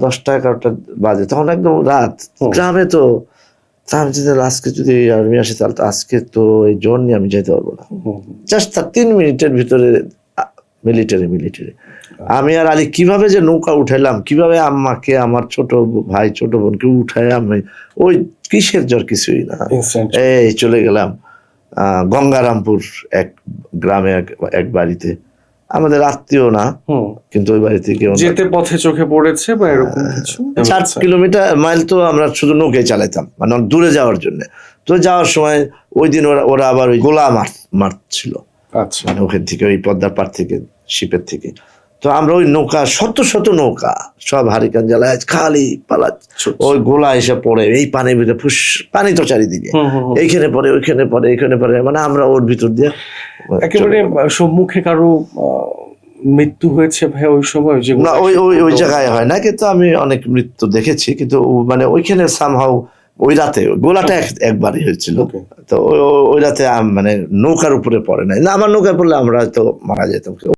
10টা 11টা বাজে, তখন একদম রাত। গ্রামে তো আমি যদি আজকে যদি আর্মি আসে তাহলে তো আজকে তো এই জোন নিয়ে আমি যেতে পারবো না। জাস্ট তার 3 মিনিটের ভিতরে মিলিটারি আমি আর আলী কিভাবে যে নৌকা উঠাইলাম, কিভাবে আম্মাকে, আমার ছোট ভাই ছোট বোনকে উঠাই, আমি ওই কিসের জ্বর কিছুই না, এই চলে গেলাম গঙ্গারামপুর এক গ্রামে, এক বাড়িতে, আমাদের আত্মীয় না কিন্তু ওই বাড়ি থেকে যেতে পথে চোখে পড়েছে বা এরকম কিছু। 4 কিলোমিটার মাইল তো আমরা শুধু নৌকায় চালাইতাম, মানে দূরে যাওয়ার জন্য। তো যাওয়ার সময় ওই দিন ওরা আবার ওই গোলা মারছিল, আচ্ছা, মানে ওখান থেকে ওই পদ্মার পাড় থেকে, শিপের থেকে। তো আমরা ওই নৌকা, শত শত নৌকা সব হারিকান জ্বালায় খালি পালাচ্ছে, ওই গোলা এসে পড়ে এই পানির ভিতরে, পানি তো চারিদিকে, এইখানে পড়ে ওইখানে পড়ে এইখানে পড়ে, মানে আমরা ওর ভিতর দিয়ে একেবারে সম্মুখে কারো মৃত্যু হয়েছে ভাই ওই সময়? যে না, ওই জায়গায় হয় না, কিন্তু আমি অনেক মৃত্যু দেখেছি, কিন্তু মানে ওইখানে সামহাউ ওই রাতে গোলাটা একবারই হয়েছিল। তো ওই রাতে মানে নৌকার উপরে পড়ে নাই, না আমার নৌকায় পড়লে আমরা তো মারা যেতাম।